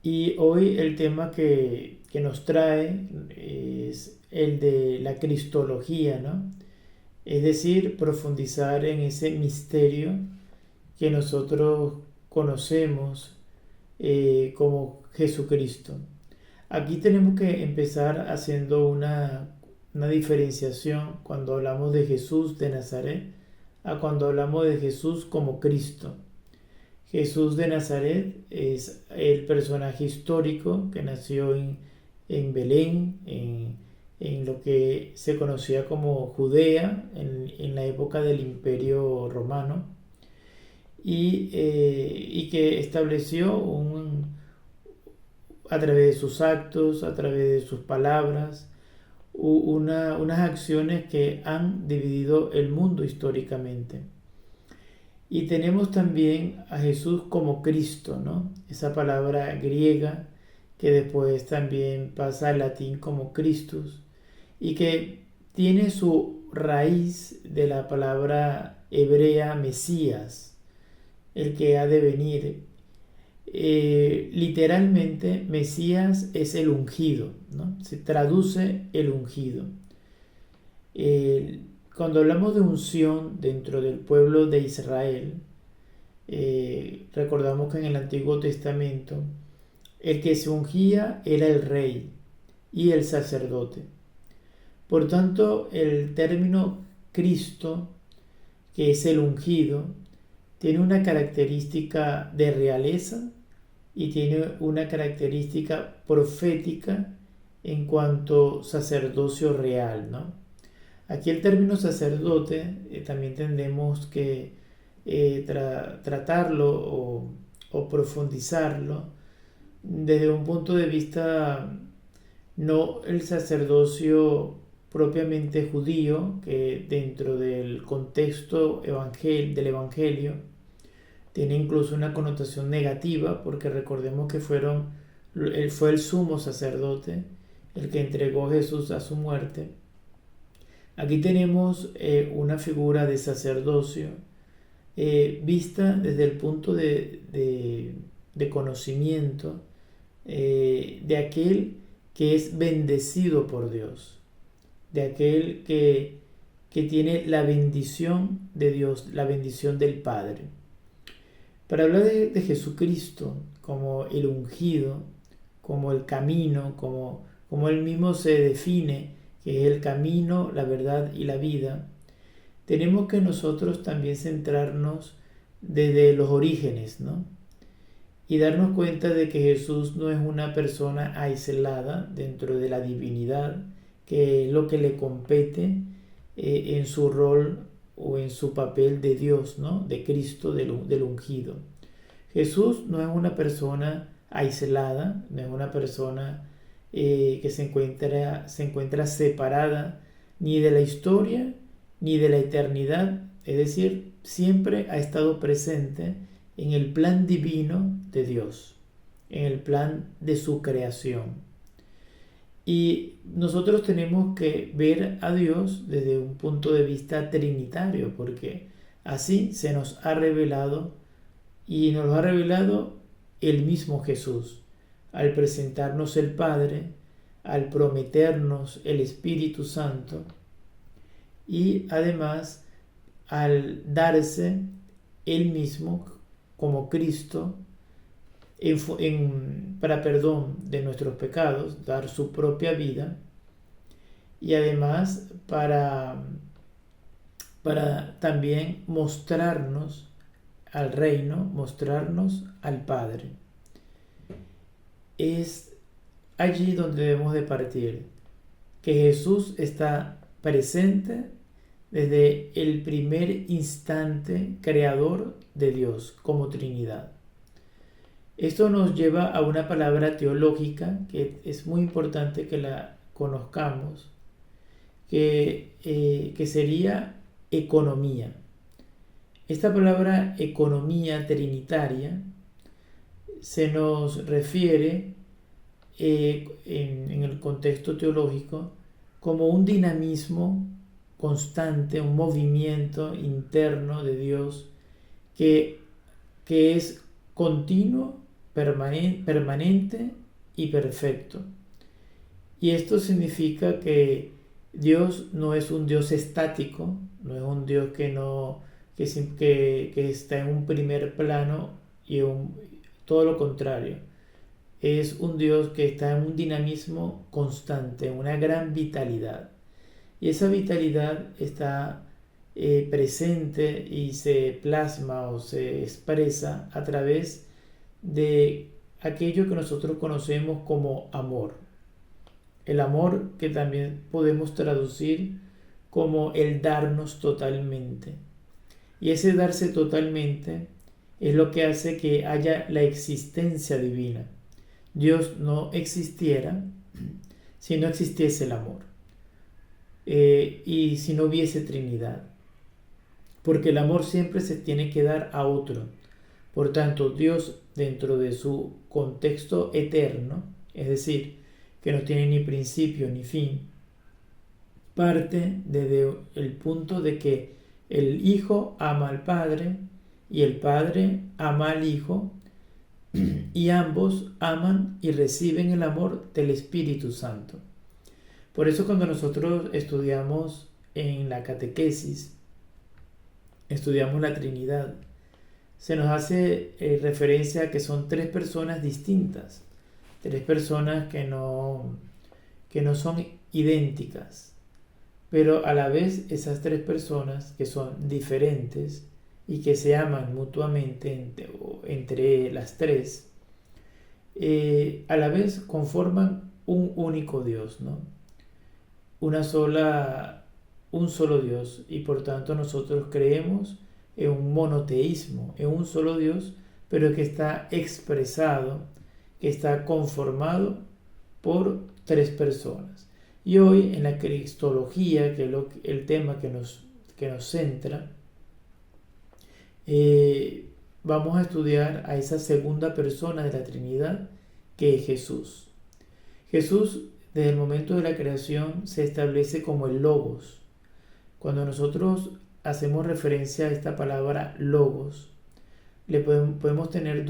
Y hoy el tema que nos trae es el de la cristología, ¿no? Es decir, profundizar en ese misterio que nosotros conocemos como Jesucristo. Aquí tenemos que empezar haciendo una diferenciación cuando hablamos de Jesús de Nazaret a cuando hablamos de Jesús como Cristo. Jesús de Nazaret es el personaje histórico que nació en Belén, en lo que se conocía como Judea, en la época del Imperio Romano, y que estableció a través de sus actos, a través de sus palabras, unas acciones que han dividido el mundo históricamente. Y tenemos también a Jesús como Cristo, ¿no? Esa palabra griega que después también pasa al latín como Christus y que tiene su raíz de la palabra hebrea Mesías, el que ha de venir. Literalmente Mesías es el ungido, ¿no? Se traduce el ungido. Cuando hablamos de unción dentro del pueblo de Israel, recordamos que en el Antiguo Testamento el que se ungía era el rey y el sacerdote. Por tanto, el término Cristo, que es el ungido, tiene una característica de realeza y tiene una característica profética en cuanto sacerdocio real, ¿no? Aquí el término sacerdote también tendemos que tratarlo o profundizarlo desde un punto de vista no el sacerdocio propiamente judío, que dentro del contexto del Evangelio tiene incluso una connotación negativa, porque recordemos que él fue el sumo sacerdote el que entregó a Jesús a su muerte. Aquí tenemos una figura de sacerdocio vista desde el punto de conocimiento de aquel que es bendecido por Dios, de aquel que tiene la bendición de Dios, la bendición del Padre. Para hablar de Jesucristo como el ungido, como el camino, como él mismo se define, que es el camino, la verdad y la vida, tenemos que nosotros también centrarnos desde los orígenes, ¿no? Y darnos cuenta de que Jesús no es una persona aislada dentro de la divinidad, que es lo que le compete en su rol o en su papel de Dios, ¿no? De Cristo, del ungido. Jesús no es una persona aislada, no es una persona que se encuentra separada ni de la historia ni de la eternidad, es decir, siempre ha estado presente en el plan divino de Dios, en el plan de su creación. Y nosotros tenemos que ver a Dios desde un punto de vista trinitario, porque así se nos ha revelado y nos lo ha revelado el mismo Jesús, al presentarnos el Padre, al prometernos el Espíritu Santo y además al darse él mismo como Cristo para perdón de nuestros pecados, dar su propia vida y además para también mostrarnos al reino, mostrarnos al Padre. Es allí donde debemos de partir, que Jesús está presente desde el primer instante creador de Dios como Trinidad. Esto nos lleva a una palabra teológica que es muy importante que la conozcamos, que sería economía. Esta palabra economía trinitaria se nos refiere en el contexto teológico como un dinamismo constante, un movimiento interno de Dios que es continuo permanente y perfecto. Y esto significa que Dios no es un Dios estático, no es un Dios que está en un primer plano todo lo contrario. Es un Dios que está en un dinamismo constante, en una gran vitalidad. Y esa vitalidad está presente y se plasma o se expresa a través de aquello que nosotros conocemos como amor. El amor que también podemos traducir como el darnos totalmente. Y ese darse totalmente es lo que hace que haya la existencia divina. Dios no existiera si no existiese el amor y si no hubiese Trinidad. Porque el amor siempre se tiene que dar a otro. Por tanto, Dios, dentro de su contexto eterno, es decir, que no tiene ni principio ni fin, parte desde el punto de que el Hijo ama al Padre y el Padre ama al Hijo y ambos aman y reciben el amor del Espíritu Santo. Por eso cuando nosotros estudiamos en la catequesis, estudiamos la Trinidad, se nos hace referencia a que son tres personas distintas, tres personas que no son idénticas, pero a la vez esas tres personas que son diferentes y que se aman mutuamente entre las tres, a la vez conforman un único Dios, ¿no? Un solo Dios, y por tanto nosotros creemos en un monoteísmo, en un solo Dios, pero que está expresado, que está conformado por tres personas. Y hoy en la cristología, que es el tema que nos centra, vamos a estudiar a esa segunda persona de la Trinidad, que es Jesús. Jesús, desde el momento de la creación, se establece como el Logos. Cuando nosotros hacemos referencia a esta palabra Logos, le podemos tener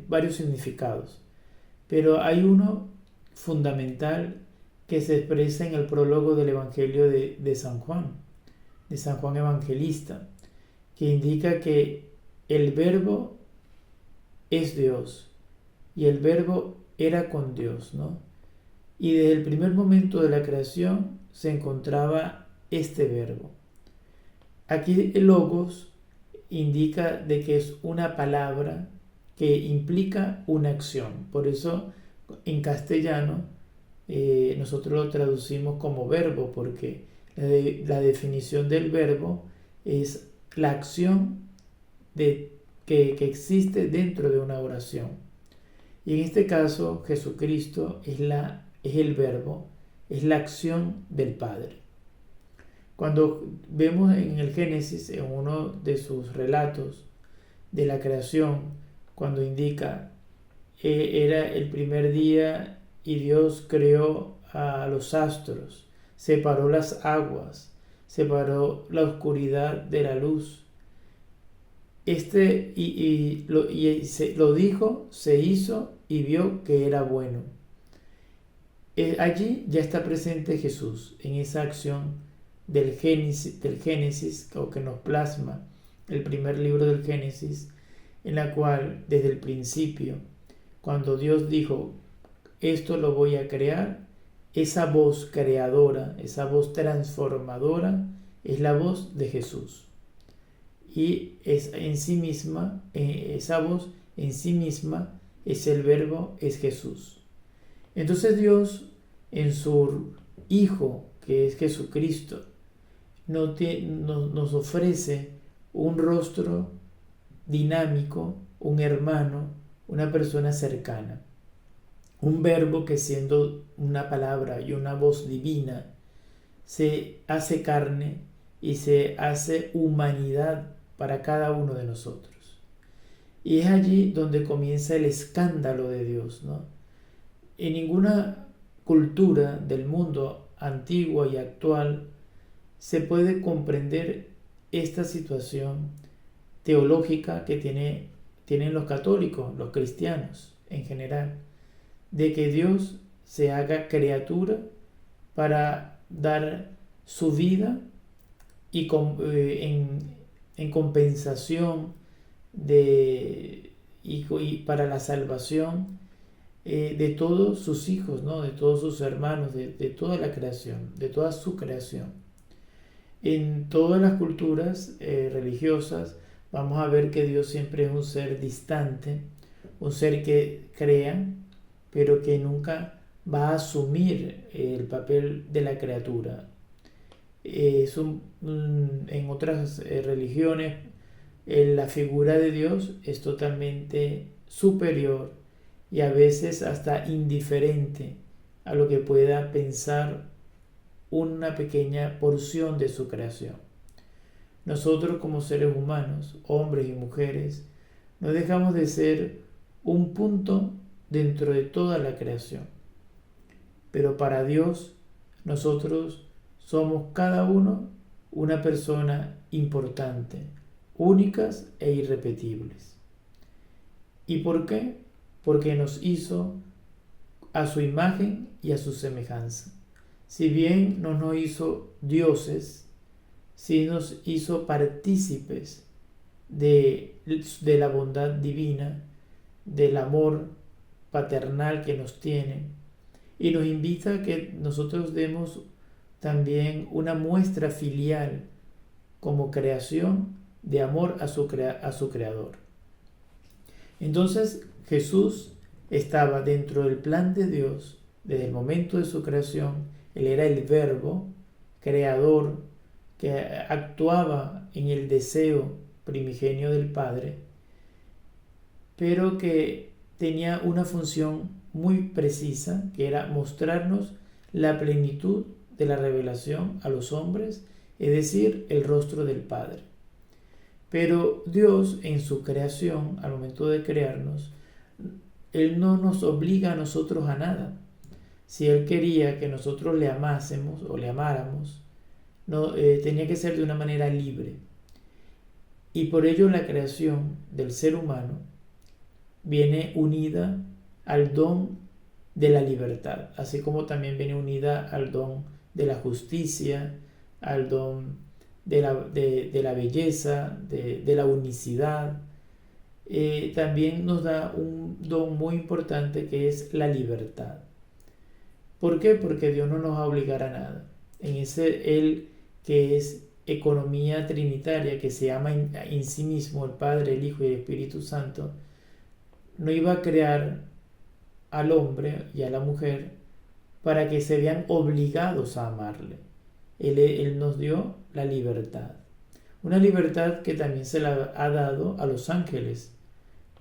varios significados, pero hay uno fundamental que se expresa en el prólogo del Evangelio de San Juan Evangelista, que indica que el Verbo es Dios y el Verbo era con Dios, ¿no? Y desde el primer momento de la creación se encontraba este Verbo. Aquí el Logos indica de que es una palabra que implica una acción. Por eso en castellano nosotros lo traducimos como verbo, porque la definición del verbo es la acción que existe dentro de una oración. Y en este caso Jesucristo es el verbo, es la acción del Padre. Cuando vemos en el Génesis, en uno de sus relatos de la creación, cuando indica era el primer día y Dios creó a los astros, separó las aguas, separó la oscuridad de la luz. Lo dijo, se hizo y vio que era bueno. Allí ya está presente Jesús en esa acción del Génesis, o que nos plasma el primer libro del Génesis, en la cual desde el principio, cuando Dios dijo, esto lo voy a crear, esa voz creadora, esa voz transformadora, es la voz de Jesús. Y es en sí misma, esa voz en sí misma es el Verbo, es Jesús. Entonces Dios, en su Hijo, que es Jesucristo, nos ofrece un rostro dinámico, un hermano, una persona cercana. Un verbo que, siendo una palabra y una voz divina, se hace carne y se hace humanidad para cada uno de nosotros. Y es allí donde comienza el escándalo de Dios, ¿no? En ninguna cultura del mundo antigua y actual se puede comprender esta situación teológica que tiene tienen los católicos, los cristianos en general, de que Dios se haga criatura para dar su vida y en compensación y para la salvación de todos sus hijos, ¿no? De todos sus hermanos, de toda la creación, de toda su creación. En todas las culturas religiosas vamos a ver que Dios siempre es un ser distante, un ser que crea, pero que nunca va a asumir el papel de la criatura. En otras religiones la figura de Dios es totalmente superior y a veces hasta indiferente a lo que pueda pensar una pequeña porción de su creación. Nosotros como seres humanos, hombres y mujeres, no dejamos de ser un punto dentro de toda la creación. Pero para Dios, nosotros somos cada uno una persona importante, únicas e irrepetibles. ¿Y por qué? Porque nos hizo a su imagen y a su semejanza. Si bien no nos hizo dioses, sí nos hizo partícipes de la bondad divina, del amor paternal que nos tiene, y nos invita a que nosotros demos también una muestra filial como creación de amor a su creador. Entonces Jesús estaba dentro del plan de Dios desde el momento de su creación. Él era el verbo creador que actuaba en el deseo primigenio del Padre, pero que tenía una función muy precisa, que era mostrarnos la plenitud de la revelación a los hombres, es decir, el rostro del Padre. Pero Dios, en su creación, al momento de crearnos, Él no nos obliga a nosotros a nada. Si Él quería que nosotros le amásemos o le amáramos, no, tenía que ser de una manera libre. Y por ello la creación del ser humano viene unida al don de la libertad, así como también viene unida al don de la justicia, al don de la belleza, de la unicidad. También nos da un don muy importante que es la libertad. ¿Por qué? Porque Dios no nos va a obligar a nada. En Él que es economía trinitaria, que se llama en sí mismo el Padre, el Hijo y el Espíritu Santo, no iba a crear al hombre y a la mujer para que se vean obligados a amarle. Él nos dio la libertad. Una libertad que también se la ha dado a los ángeles,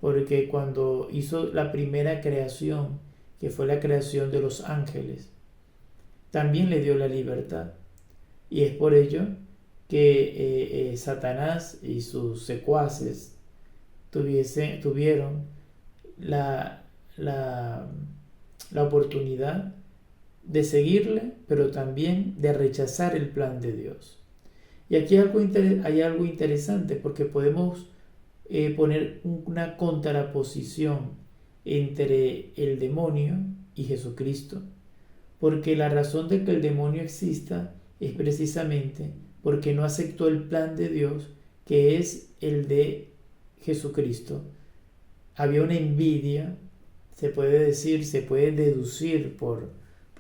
porque cuando hizo la primera creación, que fue la creación de los ángeles, también le dio la libertad. Y es por ello que Satanás y sus secuaces tuvieron la oportunidad de seguirle, pero también de rechazar el plan de Dios. Y aquí hay algo interesante, porque podemos poner una contraposición entre el demonio y Jesucristo, porque la razón de que el demonio exista es precisamente porque no aceptó el plan de Dios, que es el de Jesucristo. Había una envidia, se puede decir, se puede deducir por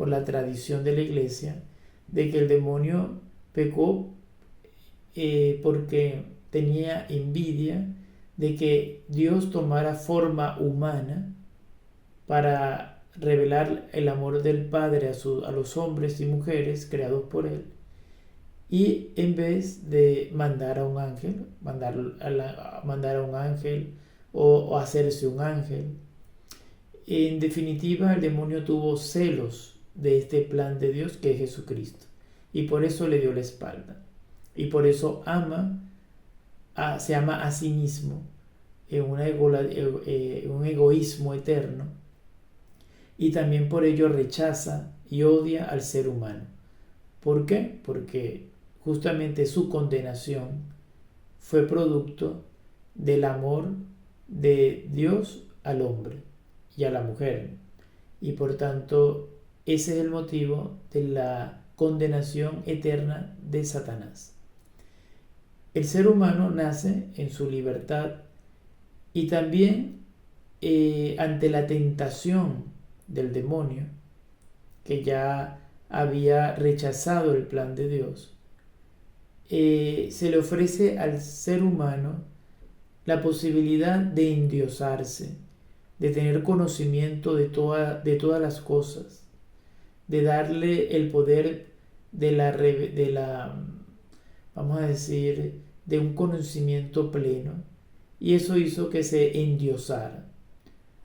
la tradición de la iglesia, de que el demonio pecó porque tenía envidia de que Dios tomara forma humana para revelar el amor del Padre a los hombres y mujeres creados por Él, y en vez de mandar a un ángel, mandar a un ángel o hacerse un ángel. En definitiva, el demonio tuvo celos de este plan de Dios que es Jesucristo, y por eso le dio la espalda, y por eso se ama a sí mismo en un egoísmo eterno, y también por ello rechaza y odia al ser humano. ¿Por qué? Porque justamente su condenación fue producto del amor de Dios al hombre y a la mujer. Y por tanto, ese es el motivo de la condenación eterna de Satanás. El ser humano nace en su libertad y también ante la tentación del demonio, que ya había rechazado el plan de Dios, se le ofrece al ser humano la posibilidad de endiosarse, de tener conocimiento de todas las cosas, de darle el poder vamos a decir, de un conocimiento pleno. Y eso hizo que se endiosara.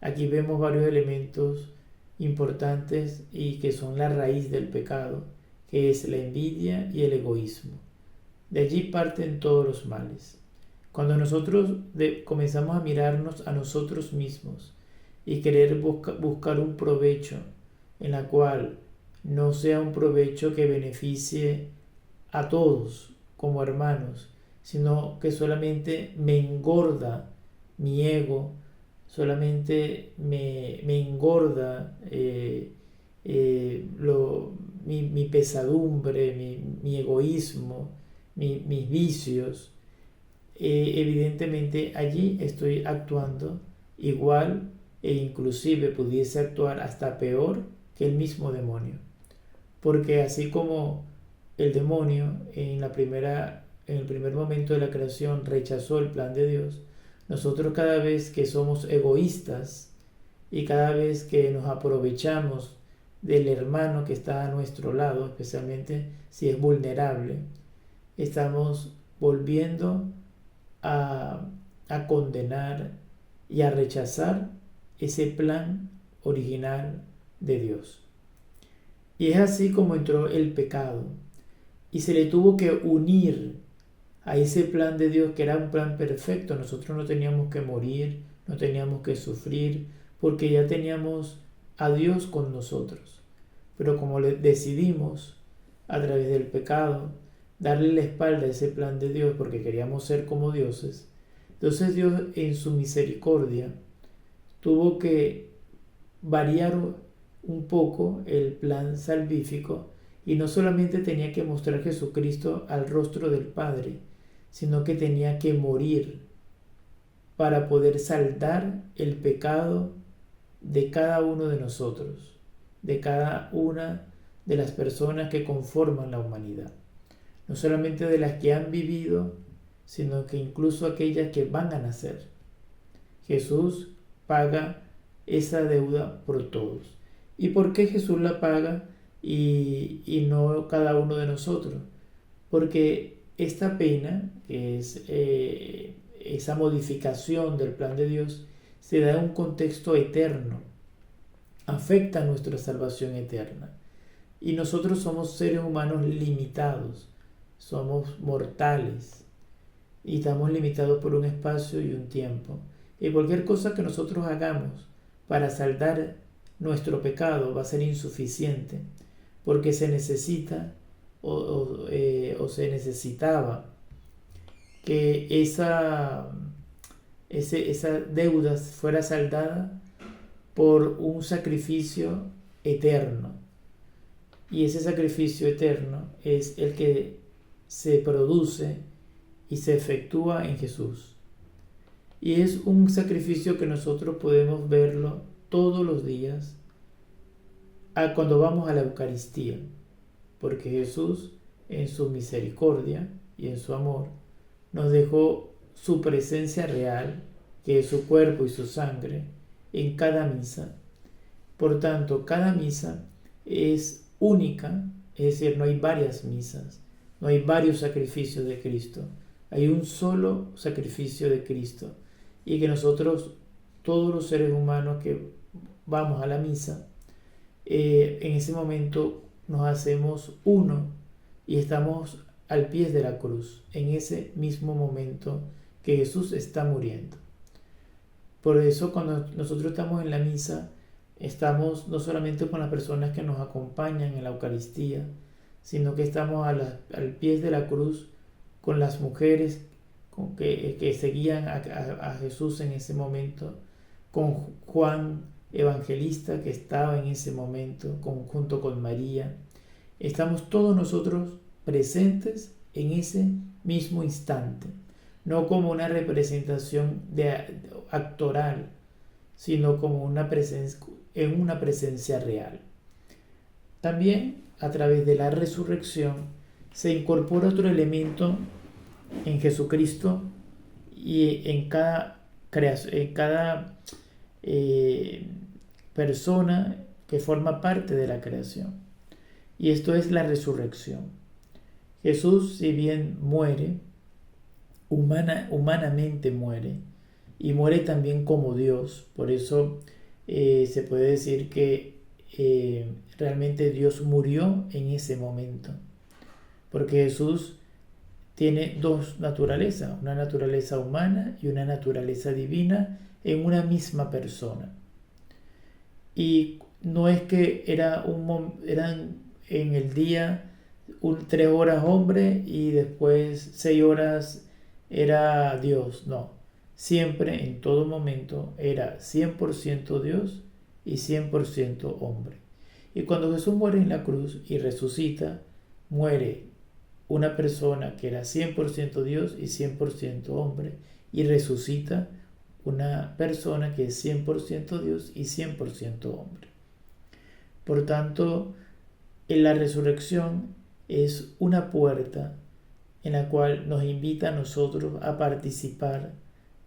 Aquí vemos varios elementos importantes y que son la raíz del pecado, que es la envidia y el egoísmo. De allí parten todos los males. Cuando nosotros comenzamos a mirarnos a nosotros mismos y querer buscar un provecho en la cual no sea un provecho que beneficie a todos como hermanos, sino que solamente me engorda mi ego, solamente me engorda mi pesadumbre, mi egoísmo, mis vicios, evidentemente allí estoy actuando igual e inclusive pudiese actuar hasta peor que el mismo demonio. Porque así como el demonio en el primer momento de la creación rechazó el plan de Dios, nosotros cada vez que somos egoístas y cada vez que nos aprovechamos del hermano que está a nuestro lado, especialmente si es vulnerable, estamos volviendo a condenar y a rechazar ese plan original de Dios. Y es así como entró el pecado y se le tuvo que unir a ese plan de Dios, que era un plan perfecto. Nosotros no teníamos que morir, no teníamos que sufrir, porque ya teníamos a Dios con nosotros. Pero como decidimos a través del pecado darle la espalda a ese plan de Dios porque queríamos ser como dioses, entonces Dios en su misericordia tuvo que variar un poco el plan salvífico y no solamente tenía que mostrar a Jesucristo al rostro del Padre, sino que tenía que morir para poder saldar el pecado de cada uno de nosotros, de cada una de las personas que conforman la humanidad. No solamente de las que han vivido, sino que incluso aquellas que van a nacer. Jesús paga esa deuda por todos. ¿Y por qué Jesús la paga y no cada uno de nosotros? Porque esta pena, que es esa modificación del plan de Dios, se da en un contexto eterno, afecta a nuestra salvación eterna. Y nosotros somos seres humanos limitados, somos mortales y estamos limitados por un espacio y un tiempo. Y cualquier cosa que nosotros hagamos para saldar nuestro pecado va a ser insuficiente, porque se necesita o se necesitaba que esa deuda fuera saldada por un sacrificio eterno. Y ese sacrificio eterno es el que se produce y se efectúa en Jesús. Y es un sacrificio que nosotros podemos verlo todos los días cuando vamos a la Eucaristía, porque Jesús en su misericordia y en su amor nos dejó su presencia real, que es su cuerpo y su sangre, en cada misa. Por tanto, cada misa es única, es decir, no hay varias misas, no hay varios sacrificios de Cristo, hay un solo sacrificio de Cristo. Y que nosotros, todos los seres humanos que vamos a la misa, en ese momento nos hacemos uno y estamos al pie de la cruz, en ese mismo momento que Jesús está muriendo. Por eso cuando nosotros estamos en la misa, estamos no solamente con las personas que nos acompañan en la Eucaristía, sino que estamos al pie de la cruz con las mujeres que seguían a Jesús en ese momento, con Juan Evangelista que estaba en ese momento, junto con María. Estamos todos nosotros presentes en ese mismo instante, no como una representación actoral, sino como en una presencia real. También a través de la resurrección se incorpora otro elemento en Jesucristo y en cada persona que forma parte de la creación. Y esto es la resurrección. Jesús, si bien muere, humanamente muere, y muere también como Dios. Por eso se puede decir que realmente Dios murió en ese momento. Porque Jesús tiene dos naturalezas, una naturaleza humana y una naturaleza divina en una misma persona. Y no es que eran en el día 3 horas hombre y después 6 horas era Dios, no. Siempre, en todo momento, era 100% Dios y 100% hombre. Y cuando Jesús muere en la cruz y resucita, muere una persona que era 100% Dios y 100% hombre, y resucita una persona que es 100% Dios y 100% hombre. Por tanto, en la resurrección es una puerta en la cual nos invita a nosotros a participar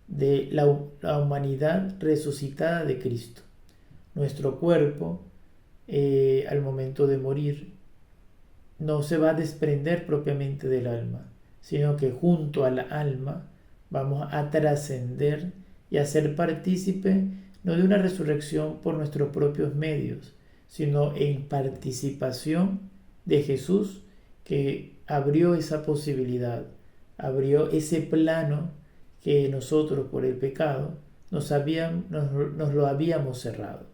de la humanidad resucitada de Cristo. Nuestro cuerpo, al momento de morir, no se va a desprender propiamente del alma, sino que junto al alma vamos a trascender y a ser partícipe no de una resurrección por nuestros propios medios, sino en participación de Jesús, que abrió esa posibilidad, abrió ese plano que nosotros por el pecado nos lo habíamos cerrado.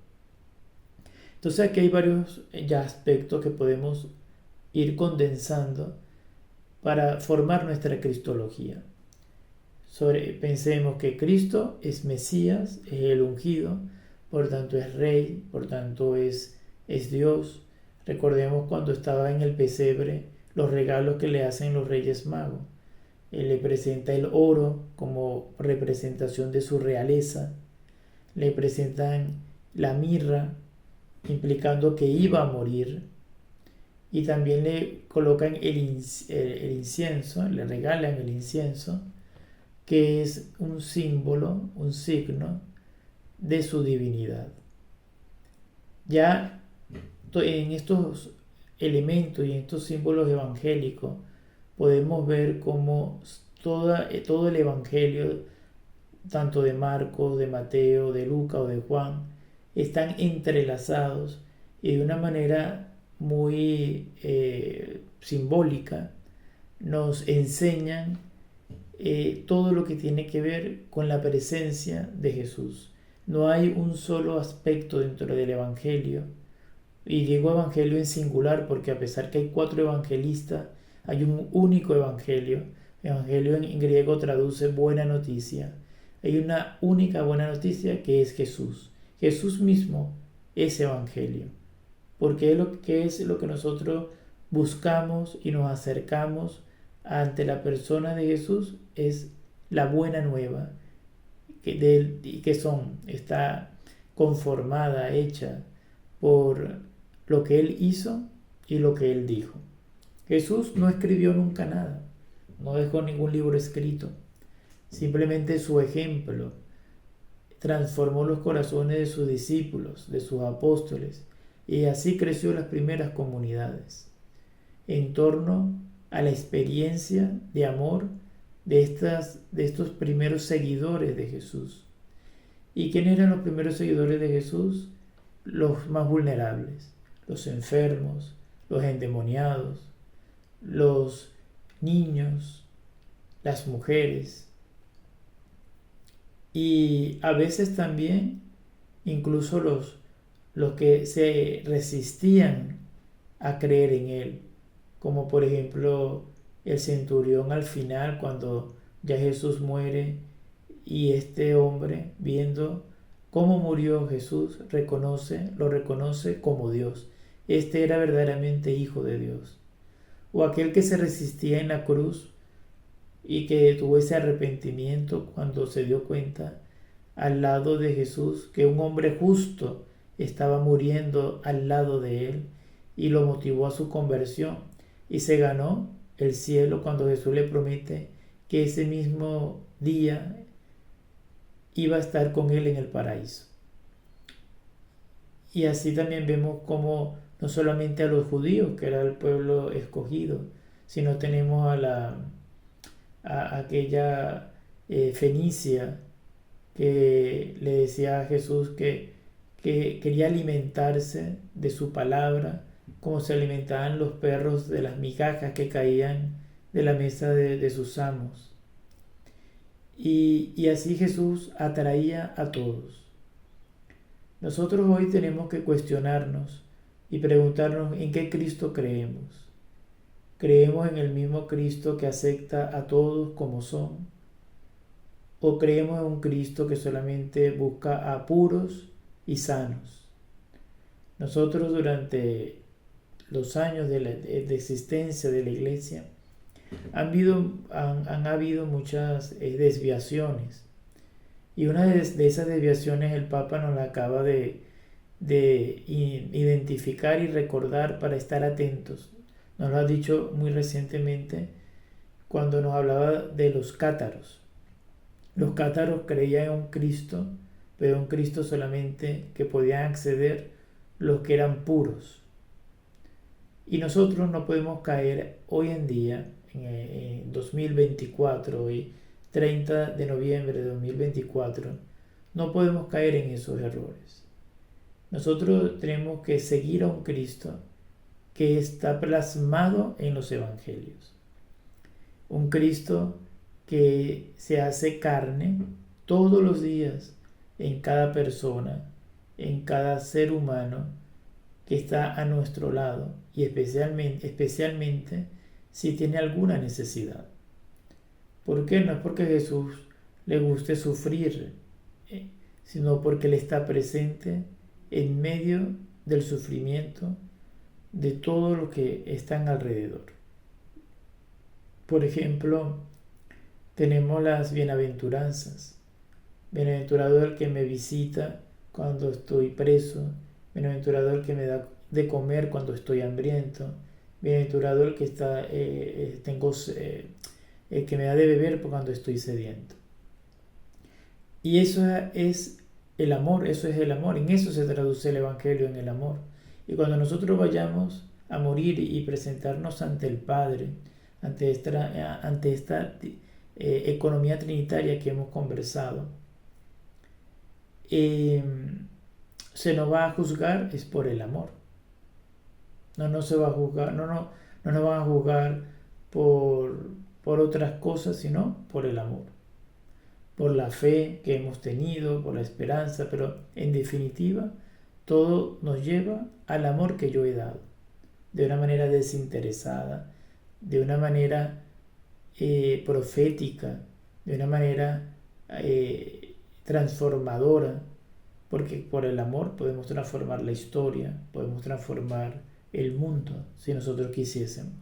Entonces aquí hay varios ya aspectos que podemos ir condensando para formar nuestra cristología. Pensemos que Cristo es Mesías, es el ungido, por tanto es Rey, por tanto es Dios. Recordemos cuando estaba en el pesebre los regalos que le hacen los Reyes Magos. Él le presenta el oro como representación de su realeza. Le presentan la mirra, implicando que iba a morir. Y también le colocan el incienso, le regalan el incienso, que es un símbolo, un signo de su divinidad. Ya en estos elementos y en estos símbolos evangélicos podemos ver cómo todo el evangelio, tanto de Marcos, de Mateo, de Lucas o de Juan, están entrelazados y de una manera muy simbólica nos enseñan todo lo que tiene que ver con la presencia de Jesús. No hay un solo aspecto dentro del Evangelio, y digo Evangelio en singular porque a pesar que hay 4 evangelistas, hay un único Evangelio. Evangelio en griego traduce buena noticia. Hay una única buena noticia que es Jesús. Jesús mismo es Evangelio, porque es lo que nosotros buscamos y nos acercamos ante la persona de Jesús, es la buena nueva, está conformada, hecha por lo que Él hizo y lo que Él dijo. Jesús no escribió nunca nada, no dejó ningún libro escrito, simplemente su ejemplo transformó los corazones de sus discípulos, de sus apóstoles, y así creció las primeras comunidades, en torno a la experiencia de amor de estos primeros seguidores de Jesús. ¿Y quiénes eran los primeros seguidores de Jesús? Los más vulnerables, los enfermos, los endemoniados, los niños, las mujeres, y a veces también incluso los que se resistían a creer en Él, como por ejemplo el centurión al final cuando ya Jesús muere y este hombre, viendo cómo murió Jesús, lo reconoce como Dios. Este era verdaderamente hijo de Dios. O aquel que se resistía en la cruz y que tuvo ese arrepentimiento cuando se dio cuenta al lado de Jesús que un hombre justo estaba muriendo al lado de él y lo motivó a su conversión y se ganó el cielo cuando Jesús le promete que ese mismo día iba a estar con él en el paraíso. Y así también vemos como no solamente a los judíos, que era el pueblo escogido, sino tenemos a aquella Fenicia que le decía a Jesús que quería alimentarse de su palabra, como se alimentaban los perros de las migajas que caían de la mesa de sus amos. Y así Jesús atraía a todos. Nosotros hoy tenemos que cuestionarnos y preguntarnos en qué Cristo creemos. ¿Creemos en el mismo Cristo que acepta a todos como son? ¿O creemos en un Cristo que solamente busca a puros y sanos? Nosotros durante los años de existencia de la Iglesia han habido muchas desviaciones. Y una de esas desviaciones el Papa nos la acaba de identificar y recordar para estar atentos. Nos lo ha dicho muy recientemente cuando nos hablaba de los cátaros. Los cátaros creían en un Cristo, pero un Cristo solamente que podían acceder los que eran puros. Y nosotros no podemos caer hoy en día, en 2024, hoy 30 de noviembre de 2024, no podemos caer en esos errores. Nosotros tenemos que seguir a un Cristo que está plasmado en los evangelios. Un Cristo que se hace carne todos los días en cada persona, en cada ser humano que está a nuestro lado y especialmente si tiene alguna necesidad. ¿Por qué? No es porque Jesús le guste sufrir, sino porque Él está presente en medio del sufrimiento de todo lo que están alrededor. Por ejemplo, tenemos las bienaventuranzas. Bienaventurado el que me visita cuando estoy preso. Bienaventurado el que me da de comer cuando estoy hambriento. Bienaventurado el que el que me da de beber cuando estoy sediento. Y eso es el amor, eso es el amor. En eso se traduce el Evangelio, en el amor. Y cuando nosotros vayamos a morir y presentarnos ante el Padre, ante esta economía trinitaria que hemos conversado, se nos va a juzgar es por el amor. No se va a juzgar, no nos van a juzgar por otras cosas, sino por el amor, por la fe que hemos tenido, por la esperanza, pero en definitiva todo nos lleva al amor que yo he dado, de una manera desinteresada, de una manera profética, de una manera transformadora, porque por el amor podemos transformar la historia, podemos transformar el mundo si nosotros quisiésemos.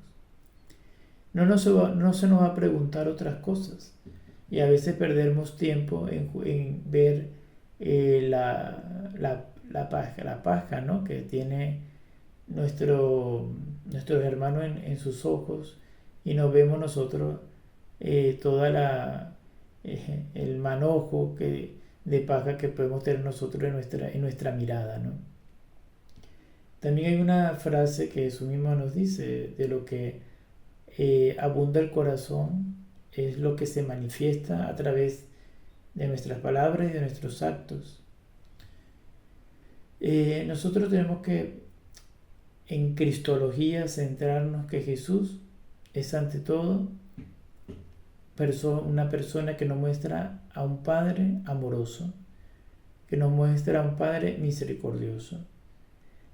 No se nos va a preguntar otras cosas y a veces perdemos tiempo en ver la paja, ¿no?, que tiene nuestros hermanos en sus ojos, y nos vemos nosotros toda el manojo de paja que podemos tener nosotros en nuestra mirada, ¿no? También hay una frase que Jesús mismo nos dice: de lo que abunda el corazón es lo que se manifiesta a través de nuestras palabras y de nuestros actos. Nosotros tenemos que en Cristología centrarnos que Jesús es ante todo una persona que nos muestra a un Padre amoroso, que nos muestra a un Padre misericordioso,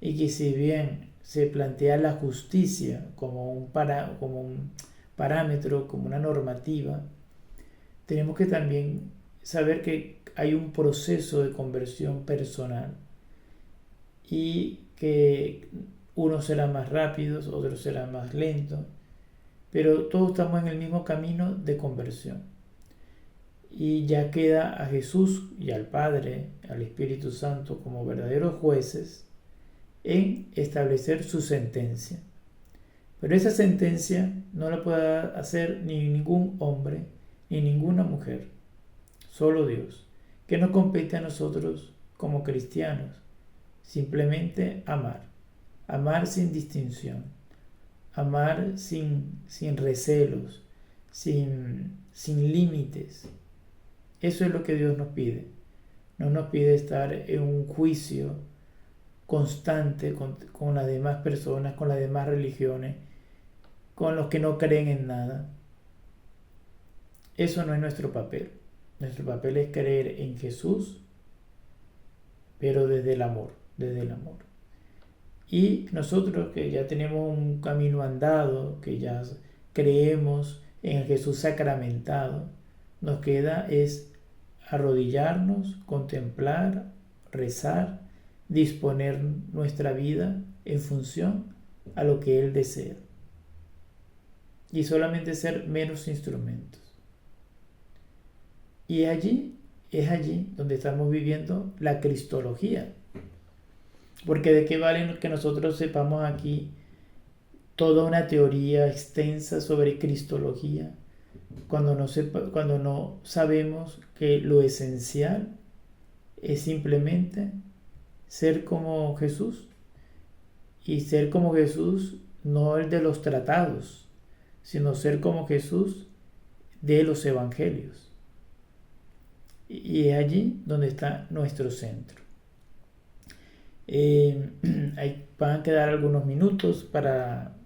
y que si bien se plantea la justicia como un parámetro, como una normativa, tenemos que también saber que hay un proceso de conversión personal y que unos serán más rápidos, otros serán más lentos, pero todos estamos en el mismo camino de conversión. Y ya queda a Jesús y al Padre, al Espíritu Santo como verdaderos jueces en establecer su sentencia. Pero esa sentencia no la puede hacer ni ningún hombre ni ninguna mujer, solo Dios. ¿Qué nos compete a nosotros como cristianos? Simplemente amar, amar sin distinción, amar sin recelos, sin límites. Eso es lo que Dios nos pide. No nos pide estar en un juicio constante con las demás personas, con las demás religiones, con los que no creen en nada. Eso no es nuestro papel. Nuestro papel es creer en Jesús, pero desde el amor, desde el amor. Y nosotros que ya tenemos un camino andado, que ya creemos en el Jesús sacramentado, nos queda es arrodillarnos, contemplar, rezar, disponer nuestra vida en función a lo que Él desea. Y solamente ser menos instrumentos. Y es allí donde estamos viviendo la cristología. Porque de qué vale que nosotros sepamos aquí toda una teoría extensa sobre cristología cuando no sabemos que lo esencial es simplemente ser como Jesús. Y ser como Jesús no el de los tratados, sino ser como Jesús de los evangelios. Y es allí donde está nuestro centro. Ahí van a quedar algunos minutos para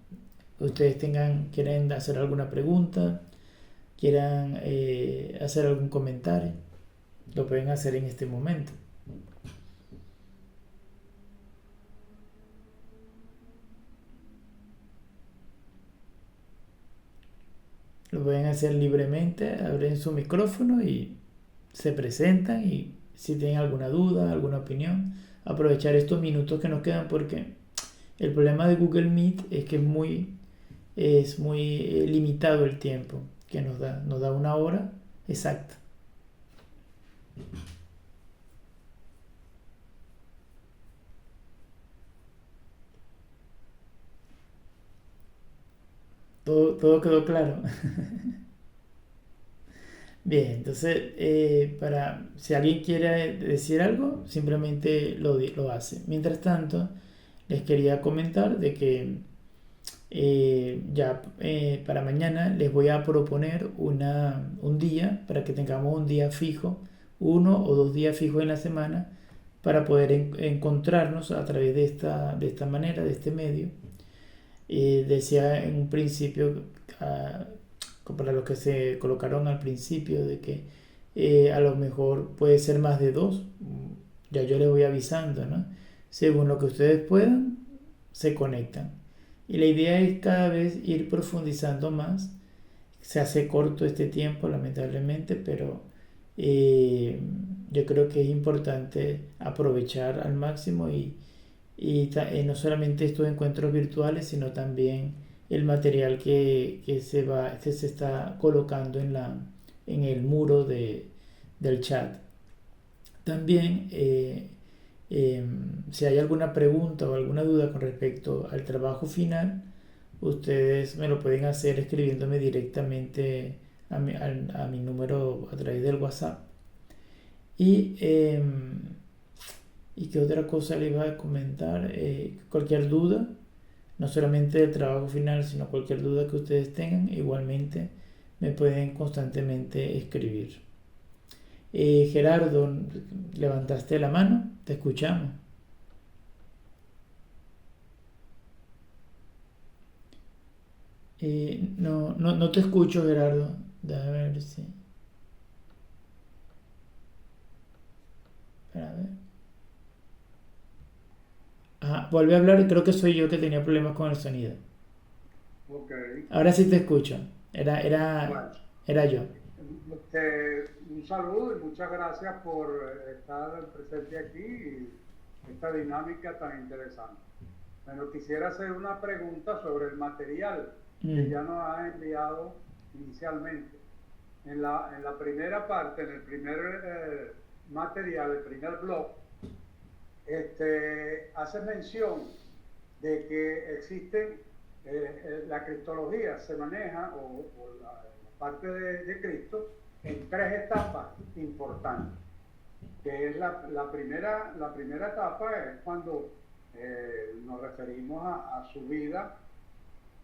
que ustedes quieren hacer alguna pregunta, quieran hacer algún comentario. Lo pueden hacer en este momento. Lo pueden hacer libremente, abren su micrófono y se presentan, y si tienen alguna duda, alguna opinión, aprovechar estos minutos que nos quedan, porque el problema de Google Meet es que es muy limitado el tiempo que nos da 1 hora exacta. Todo quedó claro. Bien, entonces, si alguien quiere decir algo, simplemente lo hace. Mientras tanto, les quería comentar de que para mañana les voy a proponer un día, para que tengamos un día fijo, 1 o 2 días fijos en la semana, para poder encontrarnos a través de esta manera, de este medio. Decía en un principio, para los que se colocaron al principio, de que a lo mejor puede ser más de 2. Ya yo les voy avisando, ¿no? Según lo que ustedes puedan, se conectan. Y la idea es cada vez ir profundizando más. Se hace corto este tiempo, lamentablemente, pero yo creo que es importante aprovechar al máximo y no solamente estos encuentros virtuales, sino también el material que se está colocando en el muro del chat. También, si hay alguna pregunta o alguna duda con respecto al trabajo final, ustedes me lo pueden hacer escribiéndome directamente a mi número a través del WhatsApp. Y qué otra cosa les iba a comentar. Cualquier duda, no solamente del trabajo final, sino cualquier duda que ustedes tengan, igualmente me pueden constantemente escribir. Gerardo, levantaste la mano, te escuchamos. No te escucho, Gerardo. Déjame ver si. Espera, a ver. Vuelve a hablar, creo que soy yo que tenía problemas con el sonido. Ok. Ahora sí te escucho. Era Bueno, yo. Un saludo y muchas gracias por estar presente aquí y esta dinámica tan interesante. Bueno, quisiera hacer una pregunta sobre el material que Mm, ya nos ha enviado inicialmente. En la primera parte, en el primer material, el primer blog, hace mención de que existen, la cristología se maneja, o la parte de Cristo, en tres etapas importantes, que es la primera etapa es cuando nos referimos a su vida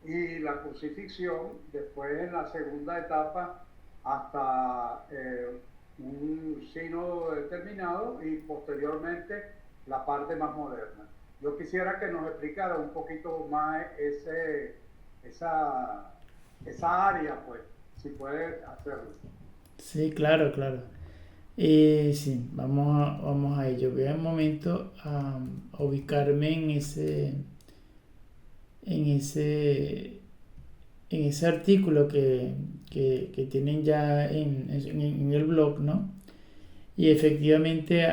y la crucifixión, después en la segunda etapa hasta un sínodo determinado y posteriormente la parte más moderna. Yo quisiera que nos explicara un poquito más esa, esa área, pues, si puede hacerlo. sí, claro, claro. Sí, vamos a ello. Voy un momento a ubicarme en ese, en ese artículo que tienen ya en el blog, ¿no? Y efectivamente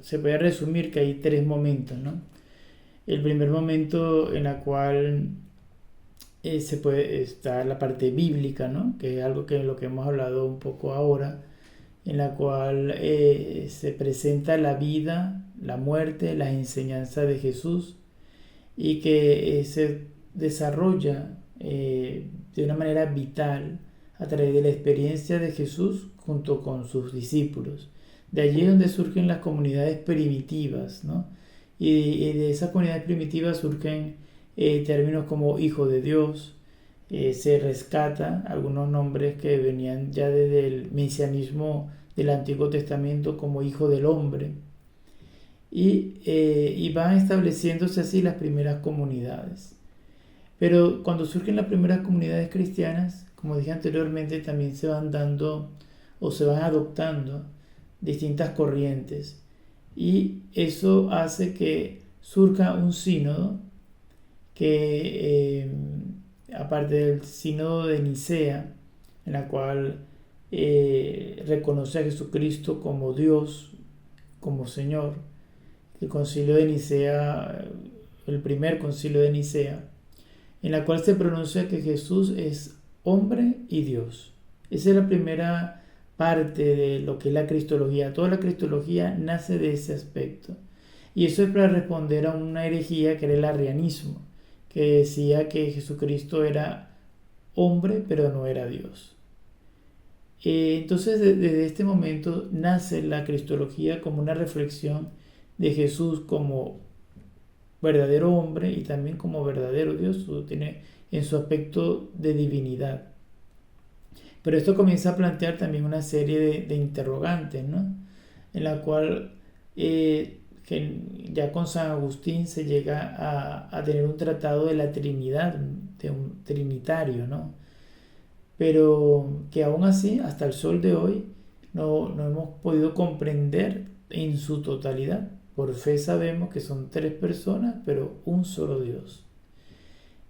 se puede resumir que hay tres momentos, ¿no? El primer momento en la cual está la parte bíblica, ¿no? Que es algo que lo que hemos hablado un poco ahora, en la cual se presenta la vida, la muerte, las enseñanzas de Jesús y que se desarrolla de una manera vital a través de la experiencia de Jesús junto con sus discípulos. De allí es donde surgen las comunidades primitivas, ¿no? Y de esas comunidades primitivas surgen términos como hijo de Dios, se rescata algunos nombres que venían ya desde el mesianismo del Antiguo Testamento como hijo del hombre, y van estableciéndose así las primeras comunidades. Pero cuando surgen las primeras comunidades cristianas, como dije anteriormente, también se van dando o se van adoptando distintas corrientes, y eso hace que surja un sínodo que, aparte del sínodo de Nicea, en la cual reconoce a Jesucristo como Dios, como Señor, el concilio de Nicea, el primer concilio de Nicea, en la cual se pronuncia que Jesús es hombre y Dios. Esa es la primera parte de lo que es la cristología. Toda la cristología nace de ese aspecto. Y eso es para responder a una herejía que era el arrianismo, que decía que Jesucristo era hombre pero no era Dios. Entonces desde este momento nace la cristología como una reflexión de Jesús como verdadero hombre y también como verdadero Dios, tiene en su aspecto de divinidad. Pero esto comienza a plantear también una serie de interrogantes, ¿no? En la cual que ya con San Agustín se llega a tener un tratado de la Trinidad, de un trinitario, ¿no? Pero que aún así, hasta el sol de hoy, no hemos podido comprender en su totalidad. Por fe sabemos que son tres personas, pero un solo Dios.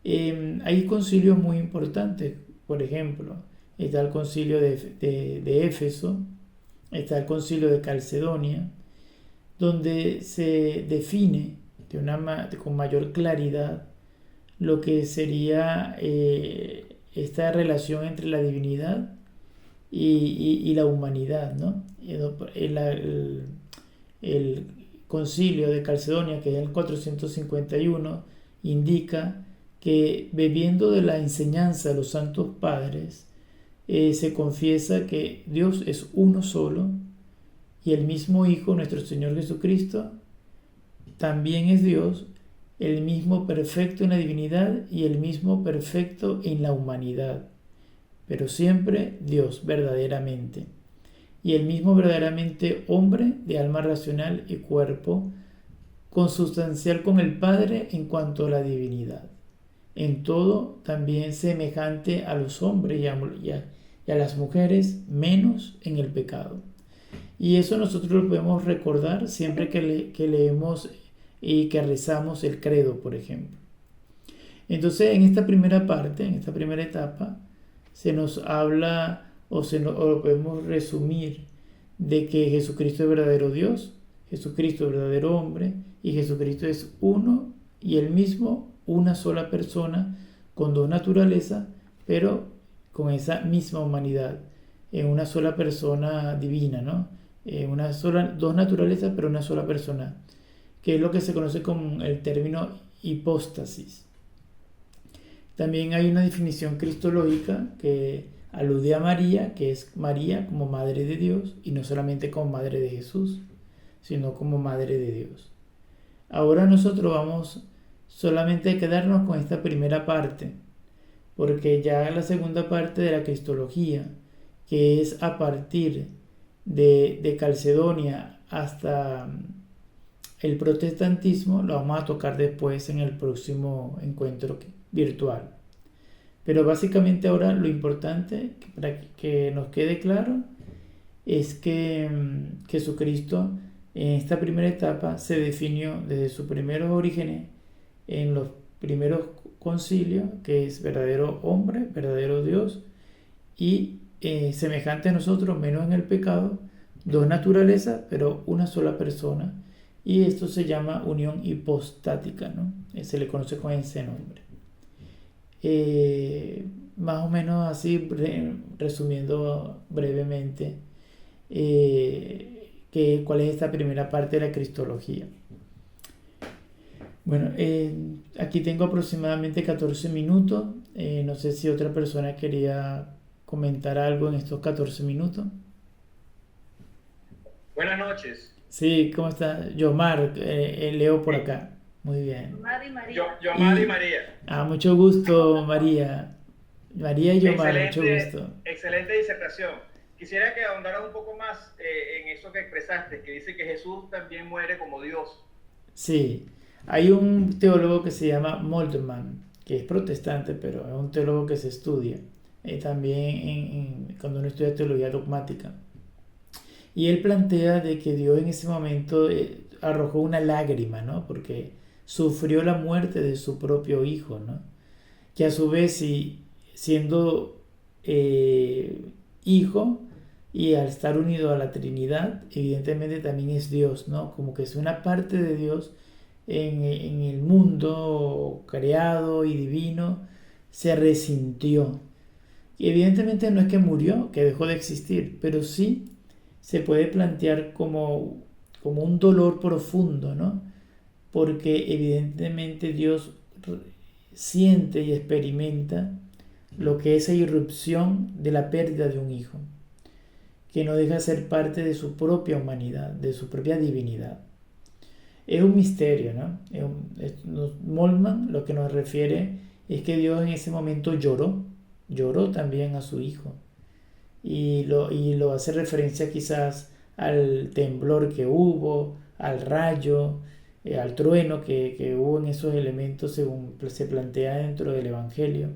Hay concilios muy importantes, por ejemplo, está el concilio de Éfeso, está el concilio de Calcedonia, donde se define con mayor claridad lo que sería esta relación entre la divinidad y la humanidad, ¿no? El concilio de Calcedonia, que es el 451, indica que bebiendo de la enseñanza de los santos padres, se confiesa que Dios es uno solo y el mismo Hijo, nuestro Señor Jesucristo, también es Dios, el mismo perfecto en la divinidad y el mismo perfecto en la humanidad, pero siempre Dios verdaderamente, y el mismo verdaderamente hombre de alma racional y cuerpo, consustancial con el Padre en cuanto a la divinidad, en todo también semejante a los hombres y a las mujeres, menos en el pecado. Y eso nosotros lo podemos recordar siempre que leemos y que rezamos el credo, por ejemplo. Entonces, en esta primera parte, en esta primera etapa, se nos habla o lo podemos resumir de que Jesucristo es verdadero Dios, Jesucristo es verdadero hombre y Jesucristo es uno y el mismo, una sola persona con dos naturalezas, pero con esa misma humanidad, en una sola persona divina, ¿no? Dos naturalezas, pero una sola persona, que es lo que se conoce como el término hipóstasis. También hay una definición cristológica que alude a María, que es María como Madre de Dios, y no solamente como Madre de Jesús, sino como Madre de Dios. Ahora nosotros vamos solamente a quedarnos con esta primera parte, porque ya la segunda parte de la cristología, que es a partir de Calcedonia hasta el protestantismo, lo vamos a tocar después en el próximo encuentro virtual. Pero básicamente ahora lo importante, para que nos quede claro, es que Jesucristo en esta primera etapa se definió desde sus primeros orígenes en los primeros concilios, que es verdadero hombre, verdadero Dios, y semejante a nosotros, menos en el pecado, dos naturalezas, pero una sola persona. Y esto se llama unión hipostática, ¿no? Se le conoce con ese nombre. Más o menos así, resumiendo brevemente, cuál es esta primera parte de la cristología. Bueno, aquí tengo aproximadamente 14 minutos. No sé si otra persona quería comentar algo en estos 14 minutos. Buenas noches. Sí, ¿cómo está? Yomar, leo por acá. Muy bien. Yomar y María. Yomar y María. Mucho gusto, María. María y Yomar, mucho gusto. Excelente disertación. Quisiera que ahondaras un poco más en eso que expresaste, que dice que Jesús también muere como Dios. Sí, hay un teólogo que se llama Moltmann, que es protestante, pero es un teólogo que se estudia también cuando uno estudia teología dogmática. Y él plantea de que Dios en ese momento arrojó una lágrima, ¿no? Porque sufrió la muerte de su propio hijo, ¿no? Que a su vez, siendo hijo y al estar unido a la Trinidad, evidentemente también es Dios, ¿no? Como que es una parte de Dios en el mundo creado y divino, se resintió. Y evidentemente no es que murió, que dejó de existir, pero sí se puede plantear como un dolor profundo, ¿no? Porque evidentemente Dios siente y experimenta lo que es la irrupción de la pérdida de un hijo, que no deja de ser parte de su propia humanidad, de su propia divinidad. Es un misterio, ¿no? Moltmann lo que nos refiere es que Dios en ese momento lloró también a su hijo. Y lo hace referencia quizás al temblor que hubo, al rayo, al trueno que hubo en esos elementos según se plantea dentro del Evangelio.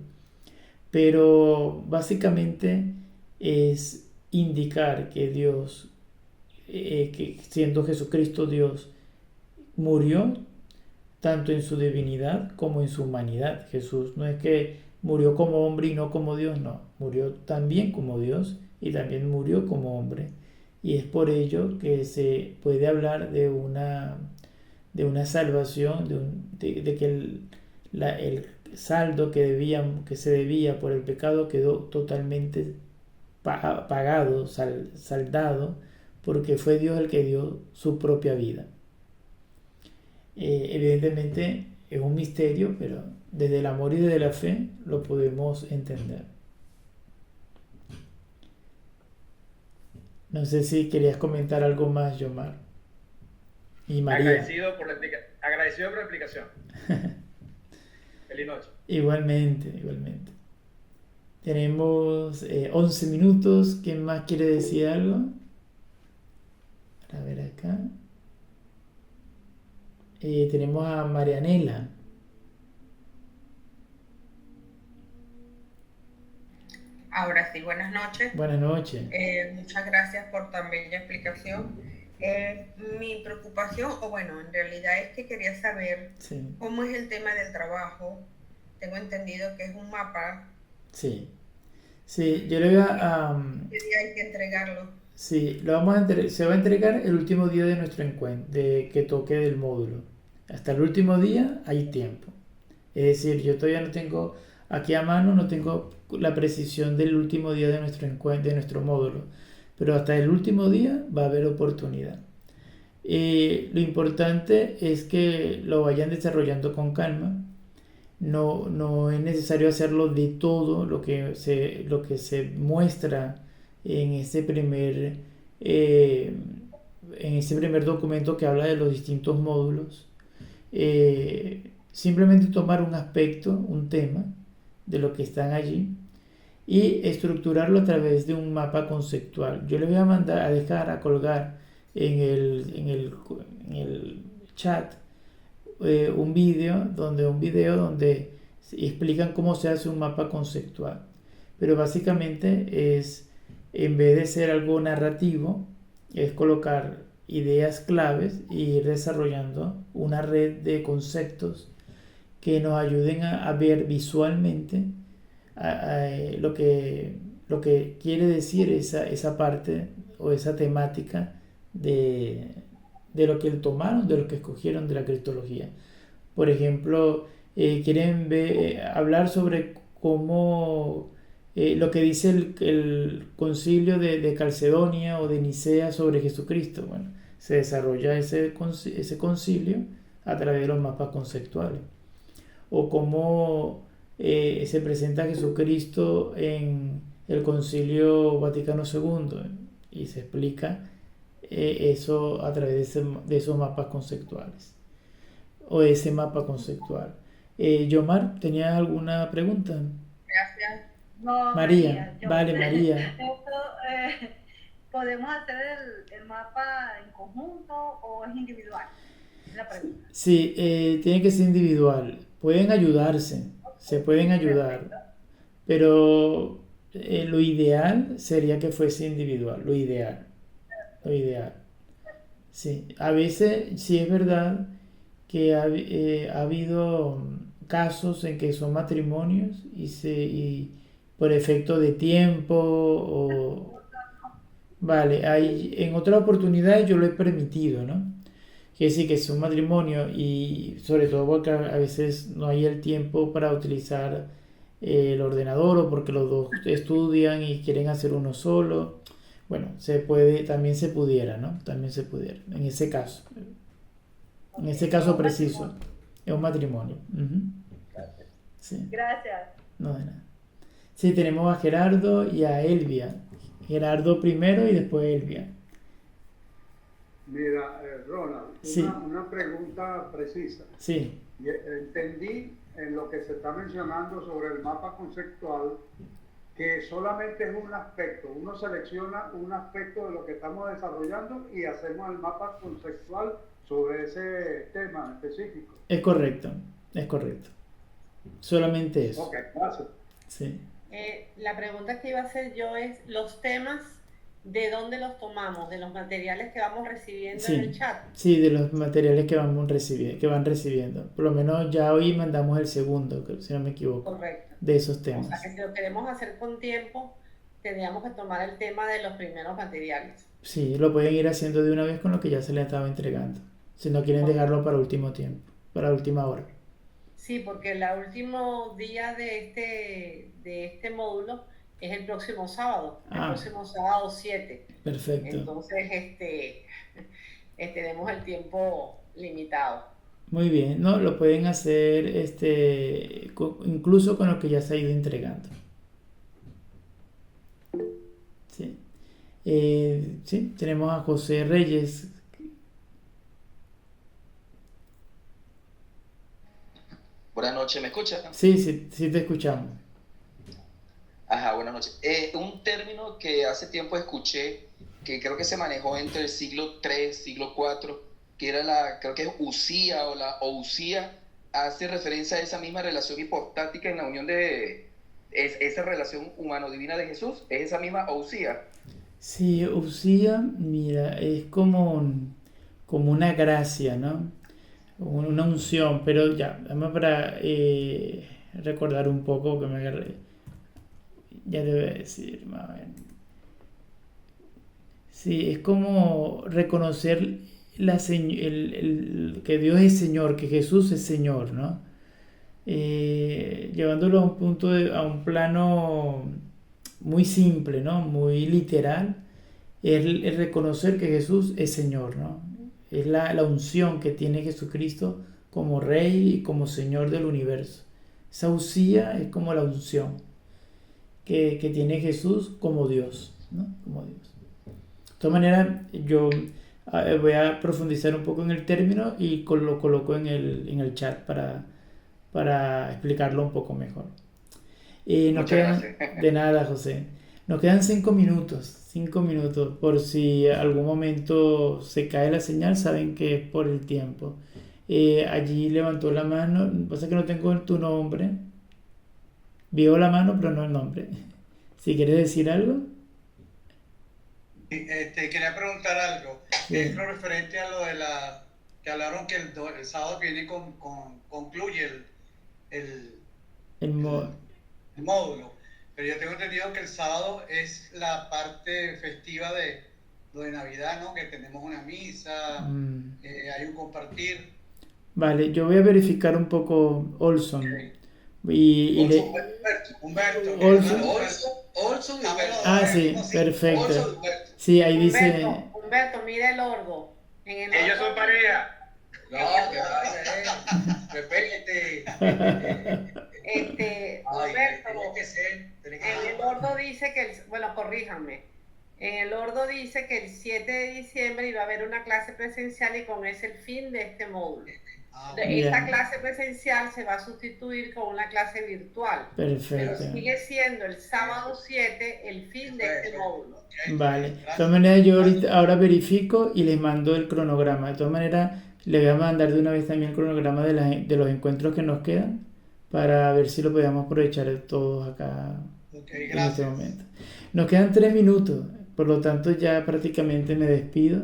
Pero básicamente es indicar que Dios, que siendo Jesucristo Dios, murió tanto en su divinidad como en su humanidad. Jesús no es que murió como hombre y no como Dios, no, murió también como Dios y también murió como hombre. Y es por ello que se puede hablar de una salvación, de que el saldo que se debía por el pecado quedó totalmente pagado, saldado, porque fue Dios el que dio su propia vida. Evidentemente es un misterio, pero desde el amor y desde la fe lo podemos entender. No sé si querías comentar algo más, Yomar. Y María. Agradecido por la explicación. Feliz noche. Igualmente. Tenemos 11 minutos. ¿Quién más quiere decir algo? A ver acá. Tenemos a Marianela. Ahora sí, buenas noches. Buenas noches. Muchas gracias por tan bella explicación. Mi preocupación, o bueno, en realidad es que quería saber cómo es el tema del trabajo. Tengo entendido que es un mapa. Sí. Sí, yo le voy ¿Qué día hay que entregarlo? sí, se va a entregar el último día de nuestro encuentro, de que toque del módulo. Hasta el último día hay tiempo. Es decir, yo todavía no tengo aquí a mano, no tengo la precisión del último día de nuestro encuentro, de nuestro módulo, pero hasta el último día va a haber oportunidad. Lo importante es que lo vayan desarrollando con calma. No es necesario hacerlo de todo lo que se muestra en ese eh, en ese primer documento que habla de los distintos módulos. Simplemente tomar un aspecto, un tema de lo que están allí y estructurarlo a través de un mapa conceptual. Yo les voy a mandar a dejar a colgar en el chat un video donde explican cómo se hace un mapa conceptual. Pero básicamente es, en vez de ser algo narrativo, es colocar ideas claves y ir desarrollando una red de conceptos que nos ayuden a ver visualmente lo que quiere decir esa parte o esa temática de, de lo que tomaron, de lo que escogieron de la cristología. Por ejemplo, quieren hablar sobre cómo lo que dice el concilio de Calcedonia o de Nicea sobre Jesucristo. Bueno, se desarrolla ese concilio a través de los mapas conceptuales. O cómo se presenta Jesucristo en el concilio Vaticano II y se explica eso a través de esos mapas conceptuales o ese mapa conceptual. Yomar, ¿tenías alguna pregunta? Gracias. No, María, María, yo. vale, María. Esto, ¿podemos hacer el mapa en conjunto o es individual? Es la pregunta. Sí, tiene que ser individual. Pueden ayudarse, se pueden Perfecto. ayudar, pero lo ideal sería que fuese individual, lo ideal. Sí, a veces sí es verdad que ha habido casos en que son matrimonios y por efecto de tiempo o vale, en otras oportunidades yo lo he permitido, ¿no? Que sí, que es un matrimonio y sobre todo porque a veces no hay el tiempo para utilizar el ordenador o porque los dos estudian y quieren hacer uno solo. Bueno, se puede, también se pudiera, ¿no? También se pudiera, en Ok, ese es caso un preciso, matrimonio. es un matrimonio. Ujú. Gracias. Sí, Gracias. no de nada. Sí, tenemos a Gerardo y a Elvia. Gerardo primero y después Elvia. Mira, Ronald, Sí, una pregunta precisa. sí, Entendí en lo que se está mencionando sobre el mapa conceptual que solamente es un aspecto. Uno selecciona un aspecto de lo que estamos desarrollando y hacemos el mapa conceptual sobre ese tema específico. es correcto, es correcto. Solamente eso. Ok, gracias. Sí. La pregunta que iba a hacer yo es, los temas, ¿de dónde los tomamos? ¿De los materiales que vamos recibiendo en el Sí, chat? sí, de los materiales que van recibiendo. Por lo menos ya hoy mandamos el segundo, si no me equivoco, Correcto. de esos O sea temas. que si lo queremos hacer con tiempo, tendríamos que tomar el tema de los primeros materiales. Sí, lo pueden ir haciendo de una vez con lo que ya se les estaba entregando. Si no quieren Correcto. dejarlo para último tiempo, para última hora. Sí, porque el último día de este módulo es el Ah, próximo sábado 7. perfecto. Entonces, tenemos el tiempo limitado. Muy bien, ¿no? Lo pueden hacer incluso con lo que ya se ha ido entregando. Sí. Sí, tenemos a José Reyes. Buenas noches, ¿me escucha? Sí, sí, sí te escuchamos. Ajá, buenas noches. Un término que hace tiempo escuché, que creo que se manejó entre el siglo III, siglo IV, que era creo que es usía o la ousía, hace referencia a esa misma relación hipostática en la unión esa relación humano-divina de Jesús, es esa misma ousía. Sí, Usía, mira, es como una gracia, ¿no? Una unción, pero ya, dame para recordar un poco que me agarré. Ya te voy a decir, más o menos. Sí, es como reconocer que Dios es Señor, que Jesús es Señor, ¿no? Llevándolo a un a un plano muy simple, ¿no? Muy literal, es el reconocer que Jesús es Señor, ¿no? Es la unción que tiene Jesucristo como Rey y como Señor del universo. Esa usía es como la unción que tiene Jesús como Dios, ¿no? Como Dios. De todas maneras, yo voy a profundizar un poco en el término y lo coloco en el chat para explicarlo un poco mejor. Muchas gracias. De nada, José. Nos quedan 5 minutos, por si algún momento se cae la señal, saben que es por el tiempo. Allí levantó la mano, pasa que no tengo tu nombre. Vio la mano, pero no el nombre. Si quieres decir algo. Quería preguntar algo. Sí. Es lo referente a lo de que hablaron que el sábado que viene concluye el módulo. Pero yo tengo entendido que el sábado es la parte festiva de lo de Navidad, ¿no? Que tenemos una misa, hay un compartir. Vale, yo voy a verificar un poco Olson. Okay. Humberto. Olson y Humberto. Ah, sí, perfecto. Sí, ahí dice... Humberto, mira el ordo. Ellos son pareja. No, que va, repete. Humberto, tenés que en el ordo dice que, bueno, corríjanme. En el ordo dice que el 7 de diciembre iba a haber una clase presencial y con ese el fin de este módulo. Esta clase presencial se va a sustituir con una clase virtual. Perfecto. Pero sigue siendo el sábado 7 el fin de este módulo. Vale. De todas maneras, yo ahora verifico y les mando el cronograma. De todas maneras, le voy a mandar de una vez también el cronograma de los encuentros que nos quedan para ver si lo podemos aprovechar todos acá en este momento. Nos quedan 3 minutos, por lo tanto ya prácticamente me despido.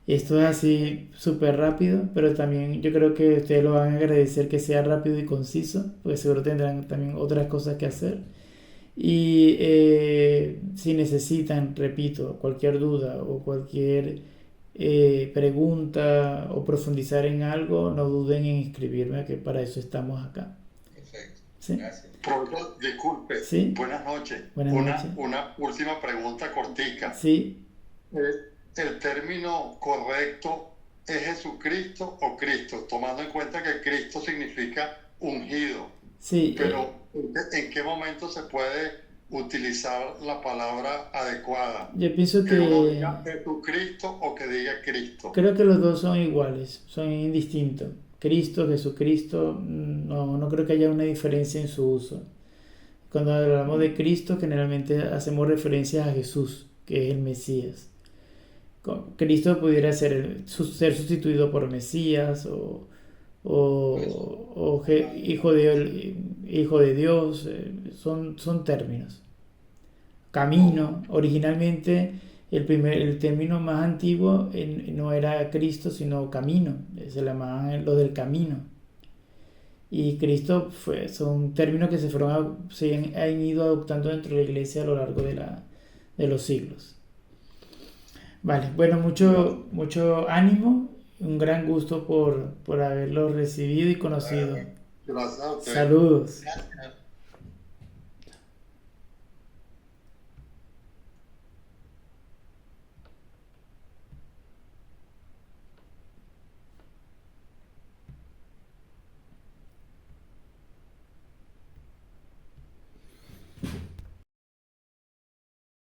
Esto es así súper rápido, pero también yo creo que ustedes lo van a agradecer que sea rápido y conciso, porque seguro tendrán también otras cosas que hacer. Y si necesitan, repito, cualquier duda o cualquier pregunta o profundizar en algo, no duden en escribirme, que para eso estamos acá. Perfecto. ¿Sí? Gracias. Profesor, disculpe. ¿Sí? Buenas noches. Buenas noches. Una última pregunta cortica. Sí. ¿El término correcto es Jesucristo o Cristo? Tomando en cuenta que Cristo significa ungido. Sí. Pero ¿en qué momento se puede utilizar la palabra adecuada? Yo pienso ¿Que uno que... diga Jesucristo o que diga Cristo? Creo que los dos son iguales, son indistintos. Cristo, Jesucristo, no creo que haya una diferencia en su uso. Cuando hablamos de Cristo, generalmente hacemos referencia a Jesús, que es el Mesías. Cristo pudiera ser sustituido por Mesías o hijo de Dios, son términos. Camino, originalmente el término más antiguo no era Cristo, sino camino, se llamaban lo del camino. Y Cristo son términos que se han ido adoptando dentro de la iglesia a lo largo de los siglos. Vale, bueno, mucho ánimo, un gran gusto por haberlo recibido y conocido. Gracias a usted. Saludos. Gracias.